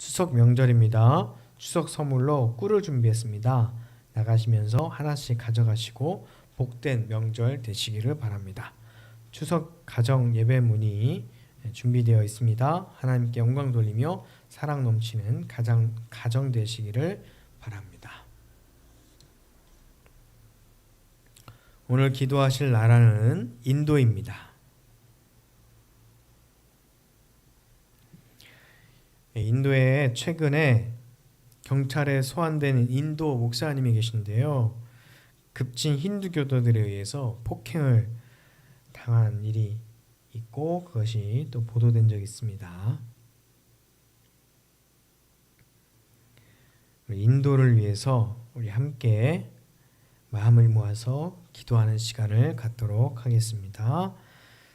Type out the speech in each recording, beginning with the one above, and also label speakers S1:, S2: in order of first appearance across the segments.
S1: 추석 명절입니다. 추석 선물로 꿀을 준비했습니다. 나가시면서 하나씩 가져가시고 복된 명절 되시기를 바랍니다. 추석 가정 예배 문이 준비되어 있습니다. 하나님께 영광 돌리며 사랑 넘치는 가정 되시기를 바랍니다. 오늘 기도하실 나라는 인도입니다. 인도에 최근에 경찰에 소환된 인도 목사님이 계신데요. 급진 힌두교도들에 의해서 폭행을 당한 일이 있고 그것이 또 보도된 적이 있습니다. 인도를 위해서 우리 함께 마음을 모아서 기도하는 시간을 갖도록 하겠습니다.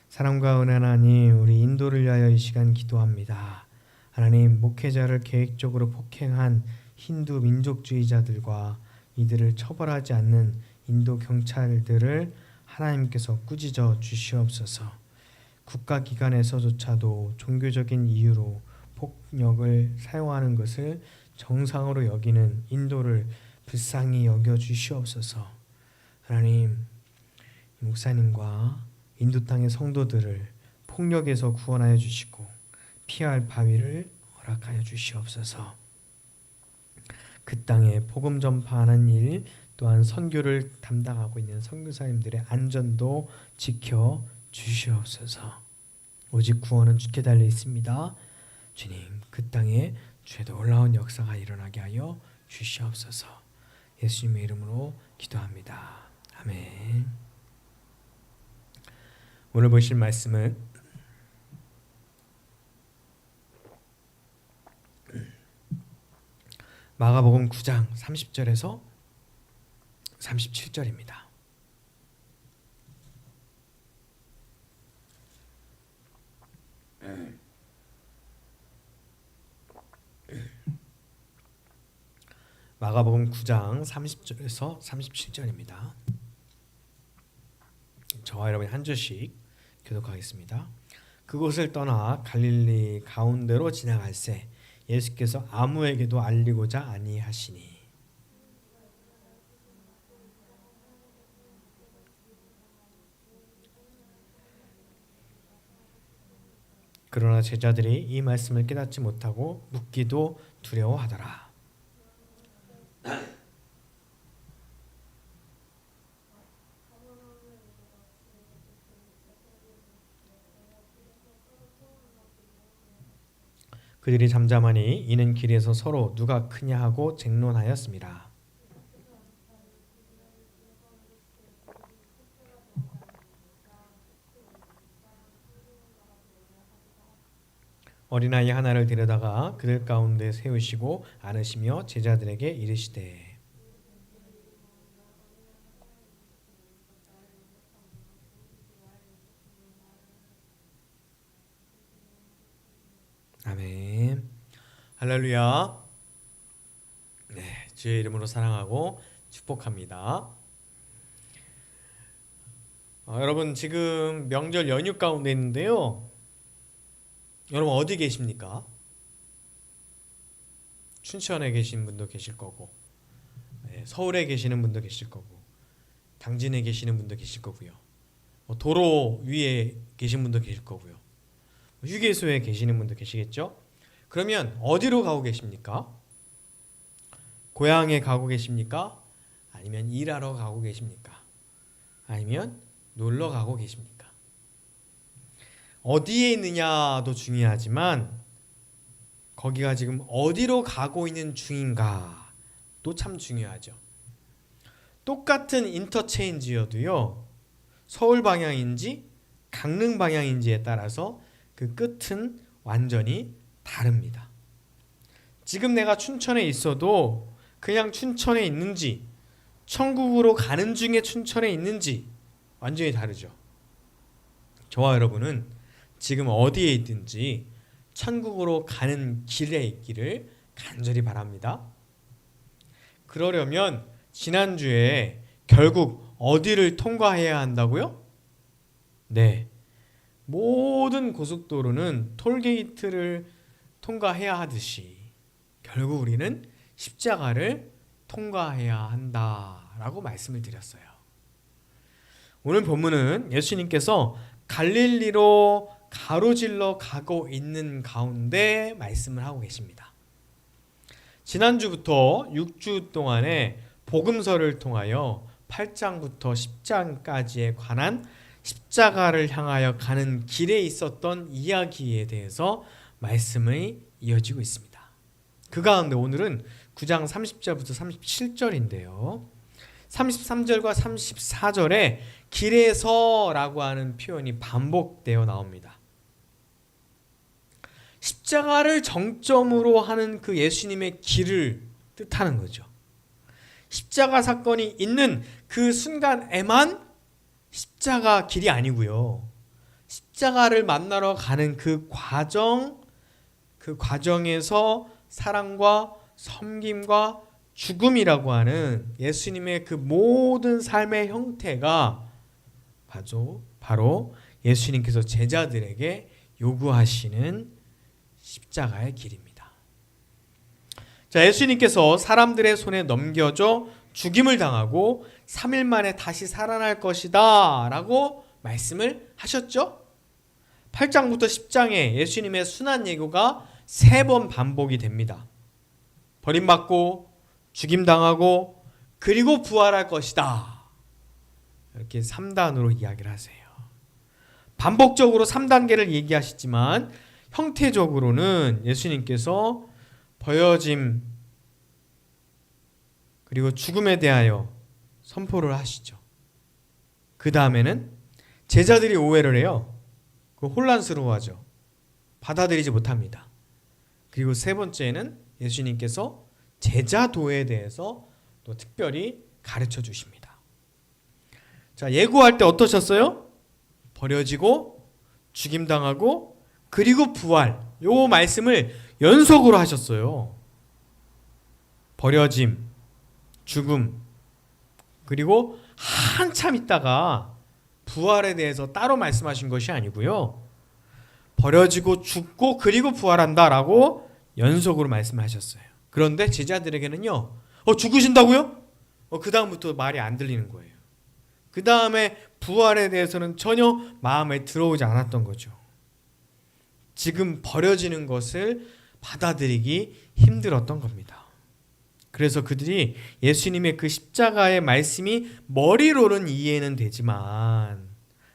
S1: 사랑과 은혜 하나님, 우리 인도를 위하여 이 시간 기도합니다. 하나님, 목회자를 계획적으로 폭행한 힌두 민족주의자들과 이들을 처벌하지 않는 인도 경찰들을 하나님께서 꾸짖어 주시옵소서. 국가기관에서조차도 종교적인 이유로 폭력을 사용하는 것을 정상으로 여기는 인도를 불쌍히 여겨 주시옵소서. 하나님, 목사님과 인도 땅의 성도들을 폭력에서 구원하여 주시고 피할 바위를 허락하여 주시옵소서. 그 땅에 복음 전파하는 일 또한 선교를 담당하고 있는 선교사님들의 안전도 지켜 주시옵소서. 오직 구원은 주께 달려 있습니다. 주님, 그 땅에 주의 놀라운 역사가 일어나게 하여 주시옵소서. 예수님의 이름으로 기도합니다. 아멘. 오늘 보실 말씀은 마가복음 9장 30절에서 37절입니다. 마가복음 9장 30절에서 37절입니다. 저와 여러분이 한 절씩 교독하겠습니다. 그곳을 떠나 갈릴리 가운데로 지나갈새 예수께서 아무에게도 알리고자 아니하시니 그러나 제자들이 이 말씀을 깨닫지 못하고 묻기도 두려워하더라. 그들이 잠잠하니 이는 길에서 서로 누가 크냐 하고 쟁론하였습니다. 어린아이 하나를 데려다가 그들 가운데 세우시고 안으시며 제자들에게 이르시되 아멘. 할렐루야. 네, 주의 이름으로 사랑하고 축복합니다. 여러분 지금 명절 연휴 가운데 있는데요. 여러분 어디 계십니까? 춘천에 계신 분도 계실 거고, 서울에 계시는 분도 계실 거고, 당진에 계시는 분도 계실 거고요. 도로 위에 계신 분도 계실 거고요. 휴게소에 계시는 분도 계시겠죠? 그러면 어디로 가고 계십니까? 고향에 가고 계십니까? 아니면 일하러 가고 계십니까? 아니면 놀러 가고 계십니까? 어디에 있느냐도 중요하지만 거기가 지금 어디로 가고 있는 중인가도 참 중요하죠. 똑같은 인터체인지여도요, 서울 방향인지 강릉 방향인지에 따라서 그 끝은 완전히 다릅니다. 지금 내가 춘천에 있어도 그냥 춘천에 있는지 천국으로 가는 중에 춘천에 있는지 완전히 다르죠. 저와 여러분은 지금 어디에 있든지 천국으로 가는 길에 있기를 간절히 바랍니다. 그러려면 지난주에 결국 어디를 통과해야 한다고요? 네, 모든 고속도로는 톨게이트를 통과해야 하듯이 결국 우리는 십자가를 통과해야 한다라고 말씀을 드렸어요. 오늘 본문은 예수님께서 갈릴리로 가로질러 가고 있는 가운데 말씀을 하고 계십니다. 지난주부터 6주 동안에 복음서를 통하여 8장부터 10장까지에 관한 십자가를 향하여 가는 길에 있었던 이야기에 대해서 말씀이 이어지고 있습니다. 그 가운데 오늘은 9장 30절부터 37절인데요. 33절과 34절에 길에서라고 하는 표현이 반복되어 나옵니다. 십자가를 정점으로 하는 그 예수님의 길을 뜻하는 거죠. 십자가 사건이 있는 그 순간에만 십자가 길이 아니고요. 십자가를 만나러 가는 그 과정에서 사랑과 섬김과 죽음이라고 하는 예수님의 그 모든 삶의 형태가 바로 예수님께서 제자들에게 요구하시는 십자가의 길입니다. 자, 예수님께서 사람들의 손에 넘겨져 죽임을 당하고 3일 만에 다시 살아날 것이다 라고 말씀을 하셨죠? 8장부터 10장에 예수님의 순환 예고가 3번 반복이 됩니다. 버림받고 죽임당하고 그리고 부활할 것이다. 이렇게 3단으로 이야기를 하세요. 반복적으로 3단계를 얘기하시지만 형태적으로는 예수님께서 버려짐 그리고 죽음에 대하여 선포를 하시죠. 그 다음에는 제자들이 오해를 해요. 혼란스러워하죠. 받아들이지 못합니다. 그리고 세 번째는 예수님께서 제자도에 대해서 또 특별히 가르쳐 주십니다. 자, 예고할 때 어떠셨어요? 버려지고 죽임당하고 그리고 부활. 요 말씀을 연속으로 하셨어요. 버려짐, 죽음, 그리고 한참 있다가 부활에 대해서 따로 말씀하신 것이 아니고요. 버려지고 죽고 그리고 부활한다라고 연속으로 말씀하셨어요. 그런데 제자들에게는요. 죽으신다고요? 그 다음부터 말이 안 들리는 거예요. 그 다음에 부활에 대해서는 전혀 마음에 들어오지 않았던 거죠. 지금 버려지는 것을 받아들이기 힘들었던 겁니다. 그래서 그들이 예수님의 그 십자가의 말씀이 머리로는 이해는 되지만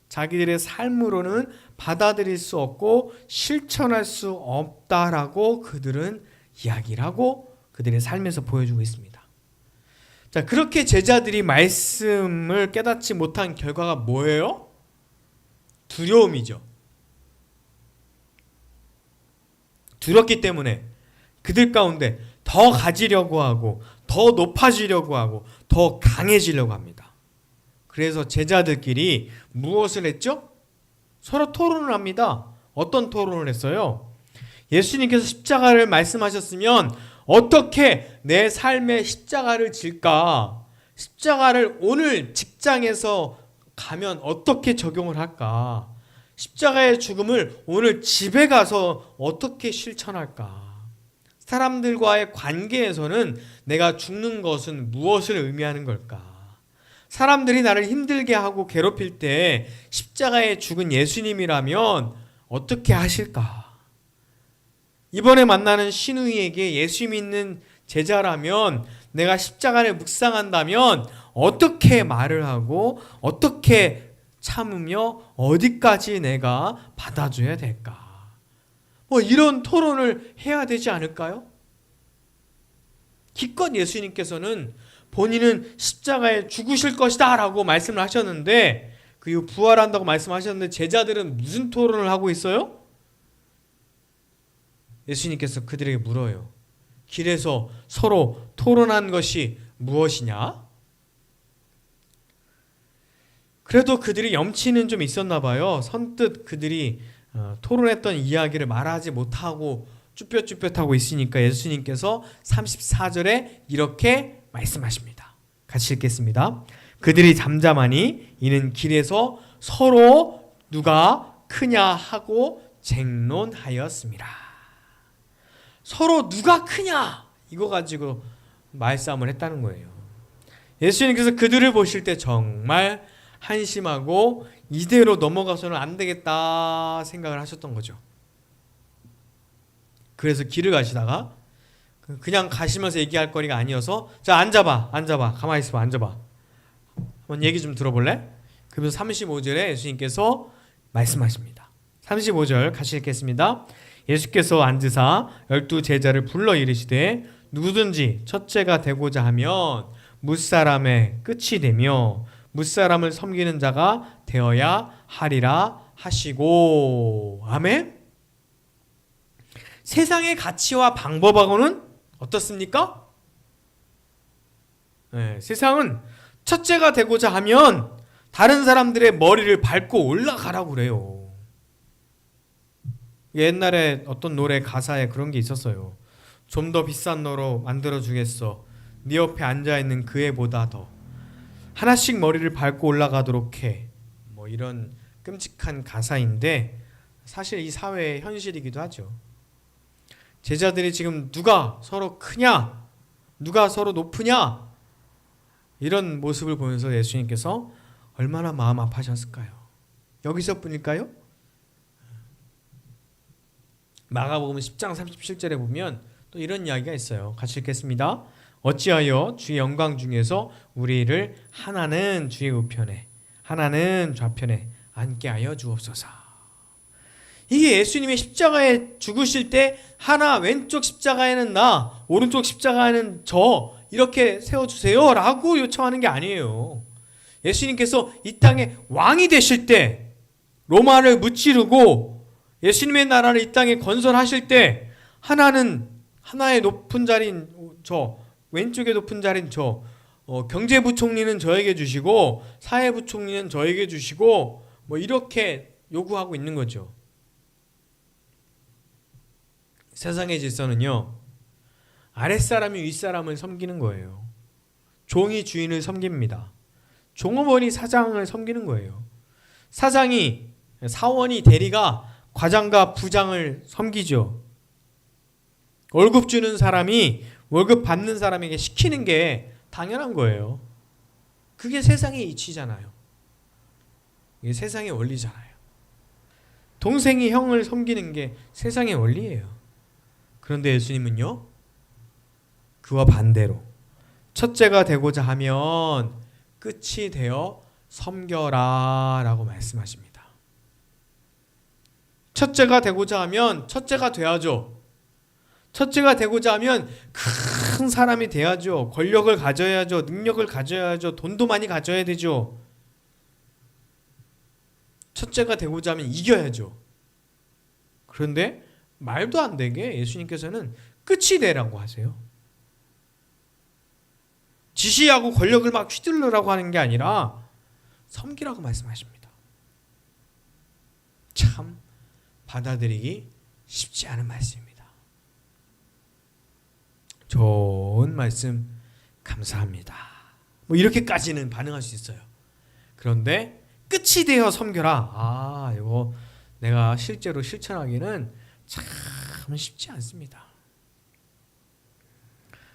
S1: 자기들의 삶으로는 받아들일 수 없고 실천할 수 없다라고 그들은 이야기를 하고 그들의 삶에서 보여주고 있습니다. 자, 그렇게 제자들이 말씀을 깨닫지 못한 결과가 뭐예요? 두려움이죠. 두렵기 때문에 그들 가운데 더 가지려고 하고 더 높아지려고 하고 더 강해지려고 합니다. 그래서 제자들끼리 무엇을 했죠? 서로 토론을 합니다. 어떤 토론을 했어요? 예수님께서 십자가를 말씀하셨으면 어떻게 내 삶에 십자가를 질까? 십자가를 오늘 직장에서 가면 어떻게 적용을 할까? 십자가의 죽음을 오늘 집에 가서 어떻게 실천할까? 사람들과의 관계에서는 내가 죽는 것은 무엇을 의미하는 걸까? 사람들이 나를 힘들게 하고 괴롭힐 때 십자가에 죽은 예수님이라면 어떻게 하실까? 이번에 만나는 신우이에게 예수 믿는 제자라면 내가 십자가를 묵상한다면 어떻게 말을 하고 어떻게 참으며 어디까지 내가 받아줘야 될까? 이런 토론을 해야 되지 않을까요? 기껏 예수님께서는 본인은 십자가에 죽으실 것이다 라고 말씀을 하셨는데 그 이후 부활한다고 말씀하셨는데 제자들은 무슨 토론을 하고 있어요? 예수님께서 그들에게 물어요. 길에서 서로 토론한 것이 무엇이냐? 그래도 그들이 염치는 좀 있었나 봐요. 선뜻 그들이 토론했던 이야기를 말하지 못하고 쭈뼛쭈뼛하고 있으니까 예수님께서 34절에 이렇게 말씀하십니다. 같이 읽겠습니다. 그들이 잠잠하니 이는 길에서 서로 누가 크냐 하고 쟁론하였습니다. 서로 누가 크냐 이거 가지고 말싸움을 했다는 거예요. 예수님께서 그들을 보실 때 정말 한심하고 이대로 넘어가서는 안 되겠다 생각을 하셨던 거죠. 그래서 길을 가시다가 그냥 가시면서 얘기할 거리가 아니어서 자 앉아봐 가만히 있어봐 앉아봐 한번 얘기 좀 들어볼래? 그러면서 35절에 예수님께서 말씀하십니다. 35절 같이 읽겠습니다. 예수께서 앉으사 12 제자를 불러 이르시되 누구든지 첫째가 되고자 하면 무사람의 끝이 되며 무사람을 섬기는 자가 되어야 하리라 하시고. 아멘. 세상의 가치와 방법하고는 어떻습니까? 세상은 첫째가 되고자 하면 다른 사람들의 머리를 밟고 올라가라고 그래요. 옛날에 어떤 노래 가사에 그런 게 있었어요. 좀 더 비싼 너로 만들어주겠어. 네 옆에 앉아있는 그 애보다 더 하나씩 머리를 밟고 올라가도록 해. 뭐 이런 끔찍한 가사인데 사실 이 사회의 현실이기도 하죠. 제자들이 지금 누가 서로 크냐, 누가 서로 높으냐 이런 모습을 보면서 예수님께서 얼마나 마음 아파하셨을까요? 여기서뿐일까요? 마가복음 10장 37절에 보면 또 이런 이야기가 있어요. 같이 읽겠습니다. 어찌하여 주의 영광 중에서 우리를 하나는 주의 우편에 하나는 좌편에 앉게 하여 주옵소서. 이게 예수님의 십자가에 죽으실 때 하나 왼쪽 십자가에는 나, 오른쪽 십자가에는 저 이렇게 세워주세요 라고 요청하는 게 아니에요. 예수님께서 이 땅에 왕이 되실 때 로마를 무찌르고 예수님의 나라를 이 땅에 건설하실 때 하나는 하나의 높은 자리인 저, 왼쪽에 높은 자리인 저, 경제부총리는 저에게 주시고 사회부총리는 저에게 주시고 뭐 이렇게 요구하고 있는 거죠. 세상의 질서는요, 아랫사람이 윗사람을 섬기는 거예요. 종이 주인을 섬깁니다. 종업원이 사장을 섬기는 거예요. 사원이 대리가 과장과 부장을 섬기죠. 월급 주는 사람이 월급 받는 사람에게 시키는 게 당연한 거예요. 그게 세상의 이치잖아요. 이게 세상의 원리잖아요. 동생이 형을 섬기는 게 세상의 원리예요. 그런데 예수님은요, 그와 반대로 첫째가 되고자 하면 끝이 되어 섬겨라 라고 말씀하십니다. 첫째가 되고자 하면 첫째가 돼야죠. 첫째가 되고자 하면 큰 사람이 돼야죠. 권력을 가져야죠. 능력을 가져야죠. 돈도 많이 가져야 되죠. 첫째가 되고자 하면 이겨야죠. 그런데 말도 안 되게 예수님께서는 끝이 되라고 하세요. 지시하고 권력을 막 휘둘르라고 하는 게 아니라 섬기라고 말씀하십니다. 참 받아들이기 쉽지 않은 말씀입니다. 좋은 말씀 감사합니다. 뭐 이렇게까지는 반응할 수 있어요. 그런데 끝이 되어 섬겨라. 이거 내가 실제로 실천하기는 참 쉽지 않습니다.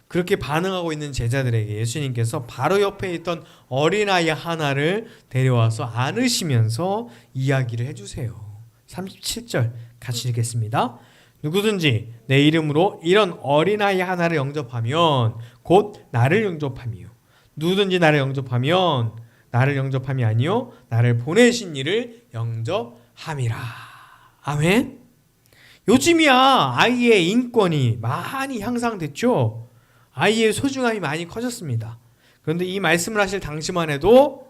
S1: 그렇게 반응하고 있는 제자들에게 예수님께서 바로 옆에 있던 어린아이 하나를 데려와서 안으시면서 이야기를 해주세요. 37절 같이 읽겠습니다. 누구든지 내 이름으로 이런 어린아이 하나를 영접하면 곧 나를 영접함이요. 누구든지 나를 영접하면 나를 영접함이 아니요 나를 보내신 이를 영접함이라. 아멘. 요즘이야 아이의 인권이 많이 향상됐죠. 아이의 소중함이 많이 커졌습니다. 그런데 이 말씀을 하실 당시만 해도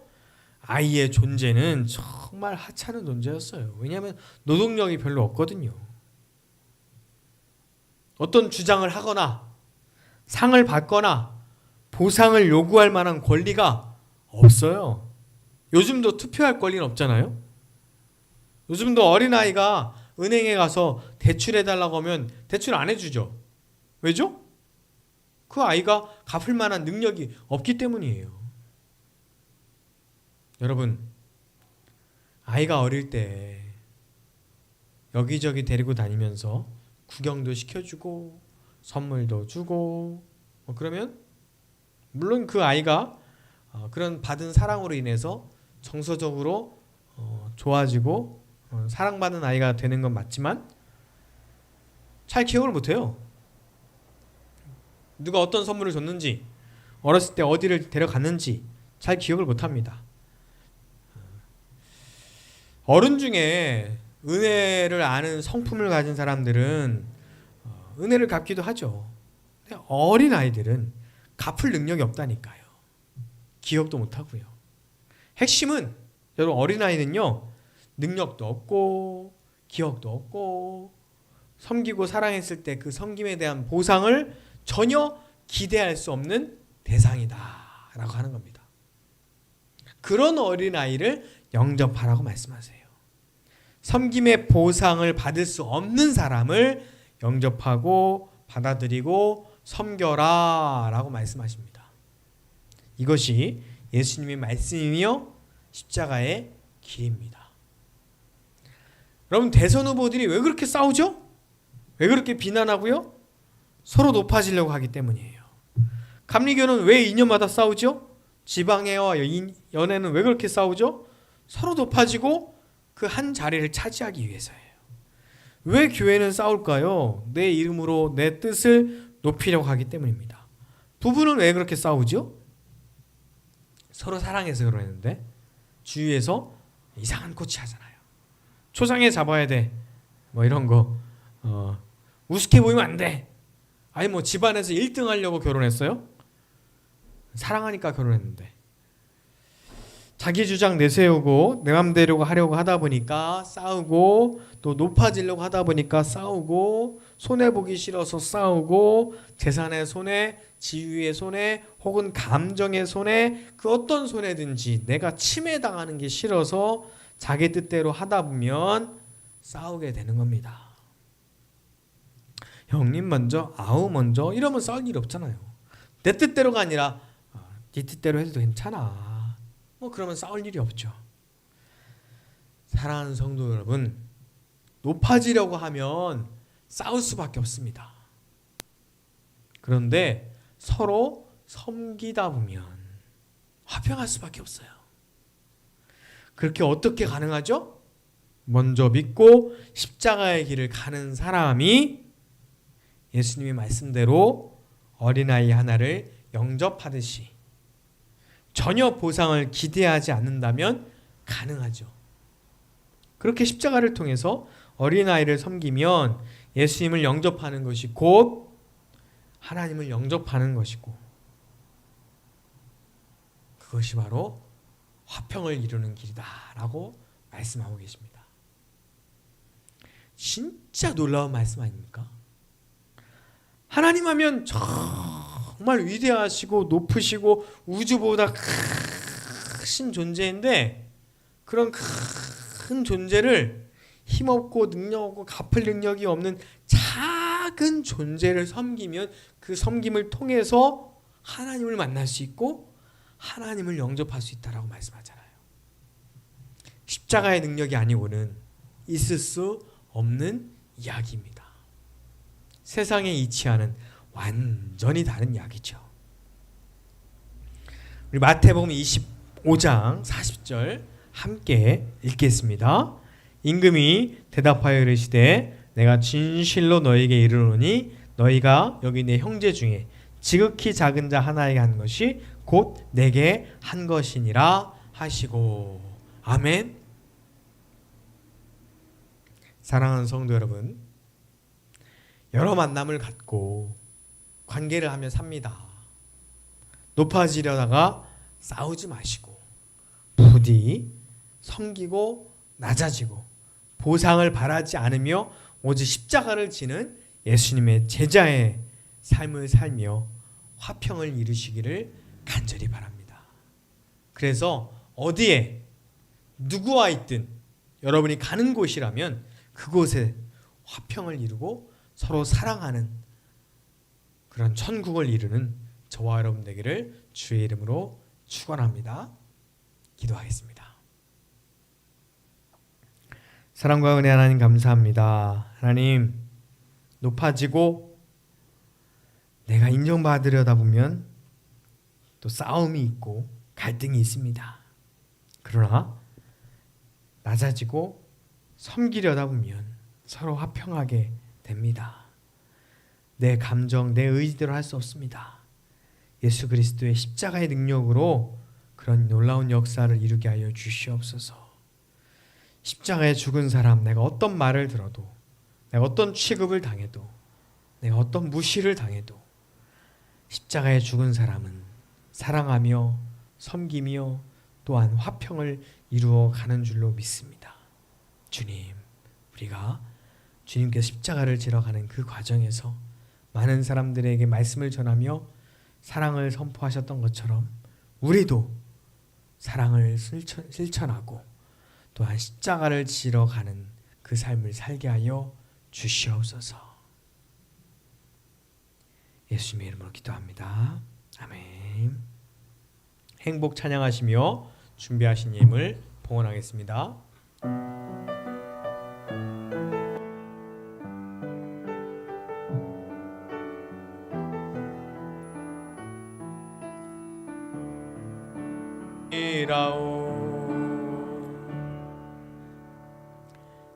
S1: 아이의 존재는 정말 하찮은 존재였어요. 왜냐하면 노동력이 별로 없거든요. 어떤 주장을 하거나 상을 받거나 보상을 요구할 만한 권리가 없어요. 요즘도 투표할 권리는 없잖아요. 요즘도 어린아이가 은행에 가서 대출해달라고 하면 대출 안 해주죠. 왜죠? 그 아이가 갚을 만한 능력이 없기 때문이에요. 여러분, 아이가 어릴 때 여기저기 데리고 다니면서 구경도 시켜주고 선물도 주고 그러면 물론 그 아이가 그런 받은 사랑으로 인해서 정서적으로 좋아지고 사랑받는 아이가 되는 건 맞지만 잘 기억을 못해요. 누가 어떤 선물을 줬는지, 어렸을 때 어디를 데려갔는지 잘 기억을 못합니다. 어른 중에 은혜를 아는 성품을 가진 사람들은 은혜를 갚기도 하죠. 근데 어린 아이들은 갚을 능력이 없다니까요. 기억도 못하고요. 핵심은 여러분 어린아이는요, 능력도 없고 기억도 없고 섬기고 사랑했을 때 그 섬김에 대한 보상을 전혀 기대할 수 없는 대상이다 라고 하는 겁니다. 그런 어린아이를 영접하라고 말씀하세요. 섬김의 보상을 받을 수 없는 사람을 영접하고 받아들이고 섬겨라 라고 말씀하십니다. 이것이 예수님의 말씀이며 십자가의 길입니다. 여러분, 대선 후보들이 왜 그렇게 싸우죠? 왜 그렇게 비난하고요? 서로 높아지려고 하기 때문이에요. 감리교는 왜 2년마다 싸우죠? 지방회와 연회는 왜 그렇게 싸우죠? 서로 높아지고 그 한 자리를 차지하기 위해서예요. 왜 교회는 싸울까요? 내 이름으로 내 뜻을 높이려고 하기 때문입니다. 부부는 왜 그렇게 싸우죠? 서로 사랑해서 그러는데 주위에서 이상한 코치 하잖아요. 초장에 잡아야 돼. 이런 거. 우습게 보이면 안 돼. 아니 집안에서 1등 하려고 결혼했어요? 사랑하니까 결혼했는데. 자기 주장 내세우고 내 맘대로 하려고 하다 보니까 싸우고, 또 높아지려고 하다 보니까 싸우고, 손해보기 싫어서 싸우고, 재산의 손해, 지위의 손해, 혹은 감정의 손해, 그 어떤 손해든지 내가 침해당하는 게 싫어서 자기 뜻대로 하다 보면 싸우게 되는 겁니다. 형님 먼저, 아우 먼저 이러면 싸울 일 없잖아요. 내 뜻대로가 아니라 네 뜻대로 해도 괜찮아. 그러면 싸울 일이 없죠. 사랑하는 성도 여러분, 높아지려고 하면 싸울 수밖에 없습니다. 그런데 서로 섬기다 보면 화평할 수밖에 없어요. 그렇게 어떻게 가능하죠? 먼저 믿고 십자가의 길을 가는 사람이 예수님의 말씀대로 어린아이 하나를 영접하듯이 전혀 보상을 기대하지 않는다면 가능하죠. 그렇게 십자가를 통해서 어린아이를 섬기면 예수님을 영접하는 것이 곧 하나님을 영접하는 것이고, 그것이 바로 화평을 이루는 길이다라고 말씀하고 계십니다. 진짜 놀라운 말씀 아닙니까? 하나님 하면 정말 위대하시고 높으시고 우주보다 크신 존재인데, 그런 큰 존재를 힘없고 능력 없고 갚을 능력이 없는 작은 존재를 섬기면 그 섬김을 통해서 하나님을 만날 수 있고 하나님을 영접할 수 있다라고 말씀하잖아요. 십자가의 능력이 아니고는 있을 수 없는 이야기입니다. 세상에 이치하는 완전히 다른 이야기죠. 우리 마태복음 25장 40절 함께 읽겠습니다. 임금이 대답하여 이르시되 내가 진실로 너희에게 이르노니 너희가 여기 내 형제 중에 지극히 작은 자 하나에게 한 것이 곧 내게 한 것이니라 하시고. 아멘. 사랑하는 성도 여러분, 여러 만남을 갖고 관계를 하며 삽니다. 높아지려다가 싸우지 마시고 부디 섬기고 낮아지고 보상을 바라지 않으며 오직 십자가를 지는 예수님의 제자의 삶을 살며 화평을 이루시기를 간절히 바랍니다. 그래서 어디에 누구와 있든 여러분이 가는 곳이라면 그곳에 화평을 이루고 서로 사랑하는 그런 천국을 이루는 저와 여러분 되기를 주의 이름으로 축원합니다. 기도하겠습니다. 사랑과 은혜 하나님 감사합니다. 하나님, 높아지고 우리가 인정받으려다 보면 또 싸움이 있고 갈등이 있습니다. 그러나 낮아지고 섬기려다 보면 서로 화평하게 됩니다. 내 감정, 내 의지대로 할 수 없습니다. 예수 그리스도의 십자가의 능력으로 그런 놀라운 역사를 이루게 하여 주시옵소서. 십자가에 죽은 사람, 내가 어떤 말을 들어도, 내가 어떤 취급을 당해도, 내가 어떤 무시를 당해도 십자가에 죽은 사람은 사랑하며 섬기며 또한 화평을 이루어 가는 줄로 믿습니다. 주님, 우리가 주님께서 십자가를 지러 가는 그 과정에서 많은 사람들에게 말씀을 전하며 사랑을 선포하셨던 것처럼 우리도 사랑을 실천하고 또한 십자가를 지러 가는 그 삶을 살게 하여 주시옵소서. 예수님의 이름으로 기도합니다. 아멘. 행복 찬양하시며 준비하신 예물 봉헌하겠습니다.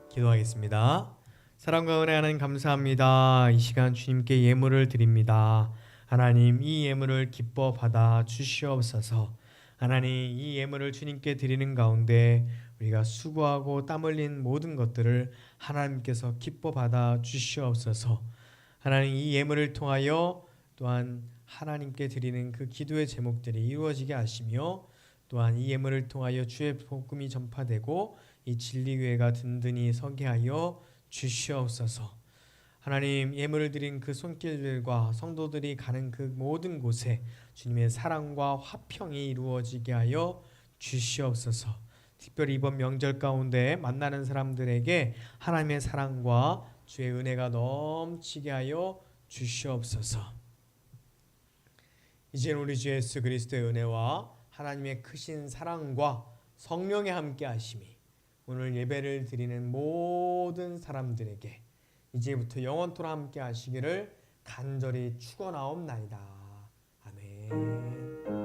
S1: 기도하겠습니다. 사랑과 은혜 하나님 감사합니다. 이 시간 주님께 예물을 드립니다. 하나님, 이 예물을 기뻐 받아 주시옵소서. 하나님, 이 예물을 주님께 드리는 가운데 우리가 수고하고 땀 흘린 모든 것들을 하나님께서 기뻐 받아 주시옵소서. 하나님, 이 예물을 통하여 또한 하나님께 드리는 그 기도의 제목들이 이루어지게 하시며 또한 이 예물을 통하여 주의 복음이 전파되고 이 진리교회가 든든히 서게 하여 주시옵소서. 하나님, 예물을 드린 그 손길들과 성도들이 가는 그 모든 곳에 주님의 사랑과 화평이 이루어지게 하여 주시옵소서. 특별히 이번 명절 가운데 만나는 사람들에게 하나님의 사랑과 주의 은혜가 넘치게 하여 주시옵소서. 이제는 우리 주 예수 그리스도의 은혜와 하나님의 크신 사랑과 성령의 함께 하심이 오늘 예배를 드리는 모든 사람들에게 이제부터 영원토록 함께 하시기를 간절히 축원하옵나이다. 아멘.